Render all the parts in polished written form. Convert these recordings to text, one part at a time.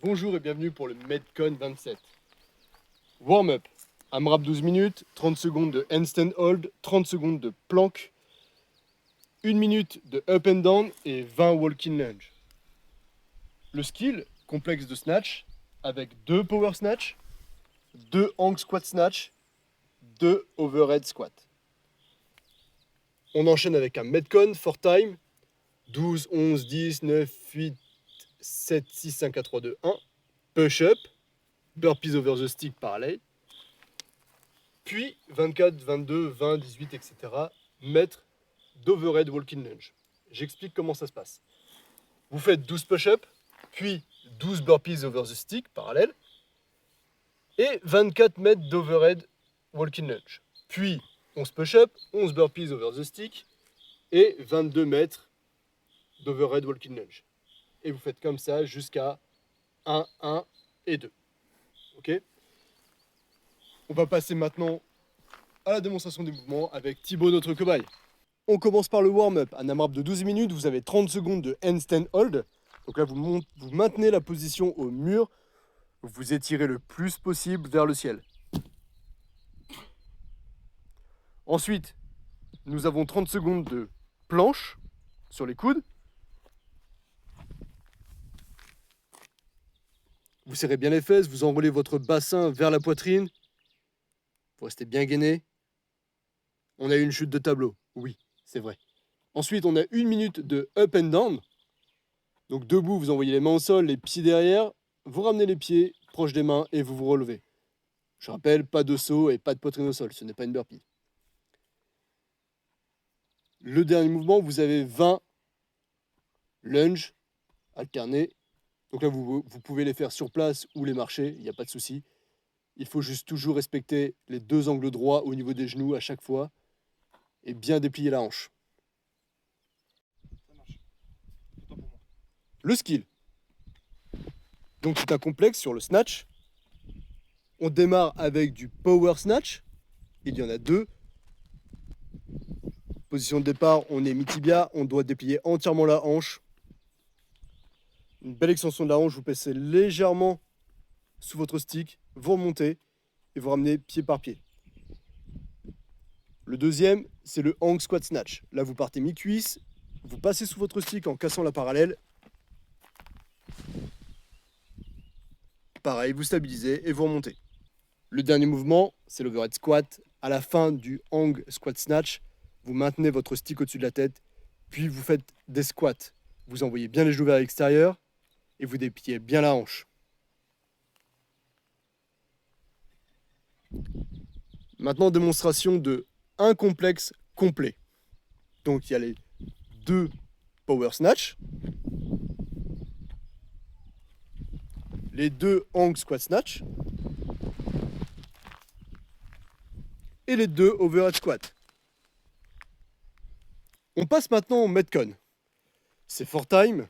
Bonjour et bienvenue pour le Metcon 27. Warm-up. AMRAP 12 minutes, 30 secondes de handstand hold, 30 secondes de plank, 1 minute de up and down et 20 walking lunge. Le skill, complexe de snatch, avec 2 power snatch, 2 hang squat snatch, 2 overhead squat. On enchaîne avec un Metcon for time, 12, 11, 10, 9, 8, 7, 6, 5, 4, 3, 2, 1. Push-up, burpees over the stick parallèle. Puis 24, 22, 20, 18, etc. mètres d'overhead walking lunge. J'explique comment ça se passe. Vous faites 12 push-ups, puis 12 burpees over the stick parallèle, et 24 mètres d'overhead walking lunge. Puis 11 push-ups, 11 burpees over the stick, et 22 mètres d'overhead walking lunge. Et vous faites comme ça jusqu'à 1, 1 et 2. Ok ? On va passer maintenant à la démonstration des mouvements avec Thibaut, notre cobaye. On commence par le warm-up. Un AMRAP de 12 minutes, vous avez 30 secondes de handstand hold. Donc là, vous maintenez la position au mur, vous vous étirez le plus possible vers le ciel. Ensuite, nous avons 30 secondes de planche sur les coudes. Vous serrez bien les fesses, vous enroulez votre bassin vers la poitrine. Vous restez bien gainé. On a eu une chute de tableau, oui, c'est vrai. Ensuite, on a 1 minute de up and down. Donc debout, vous envoyez les mains au sol, les pieds derrière. Vous ramenez les pieds proches des mains et vous vous relevez. Je rappelle, pas de saut et pas de poitrine au sol, ce n'est pas une burpee. Le dernier mouvement, vous avez 20 lunges alternés. Donc là, vous pouvez les faire sur place ou les marcher, il n'y a pas de souci. Il faut juste toujours respecter les 2 angles droits au niveau des genoux à chaque fois et bien déplier la hanche. Ça marche. Autant pour moi. Le skill. Donc c'est un complexe sur le snatch. On démarre avec du power snatch. Il y en a 2. Position de départ, on est mi-tibia, on doit déplier entièrement la hanche. Une belle extension de la hanche, vous passez légèrement sous votre stick, vous remontez et vous ramenez pied par pied. Le deuxième, c'est le hang squat snatch. Là, vous partez mi-cuisse, vous passez sous votre stick en cassant la parallèle. Pareil, vous stabilisez et vous remontez. Le dernier mouvement, c'est l'overhead squat. À la fin du hang squat snatch, vous maintenez votre stick au-dessus de la tête, puis vous faites des squats. Vous envoyez bien les genoux vers l'extérieur et vous dépliez bien la hanche. Maintenant, démonstration de un complexe complet. Donc, il y a les 2 power snatch, les 2 hang squat snatch et les 2 overhead squat. On passe maintenant au Metcon. C'est for time.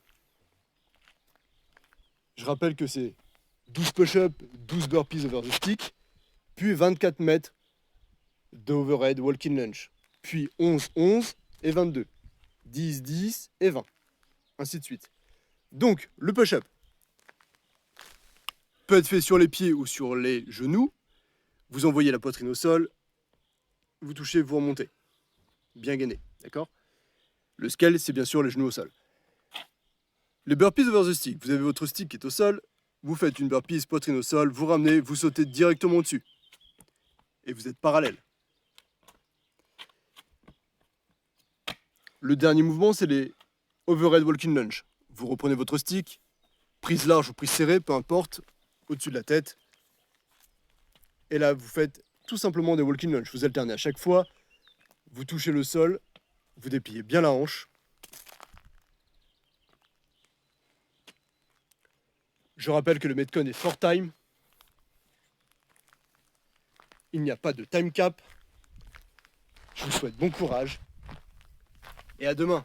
Je rappelle que c'est 12 push-ups, 12 burpees over the stick, puis 24 mètres d'overhead walking lunge, puis 11, 11 et 22, 10, 10 et 20, ainsi de suite. Donc, le push-up peut être fait sur les pieds ou sur les genoux. Vous envoyez la poitrine au sol, vous touchez, vous remontez. Bien gainé, d'accord ? Le scale, c'est bien sûr les genoux au sol. Les burpees over the stick, vous avez votre stick qui est au sol, vous faites une burpees, poitrine au sol, vous ramenez, vous sautez directement dessus. Et vous êtes parallèle. Le dernier mouvement, c'est les overhead walking lunge. Vous reprenez votre stick, prise large ou prise serrée, peu importe, au-dessus de la tête. Et là, vous faites tout simplement des walking lunge. Vous alternez à chaque fois, vous touchez le sol, vous dépliez bien la hanche. Je rappelle que le Metcon est for time. Il n'y a pas de time cap. Je vous souhaite bon courage et à demain.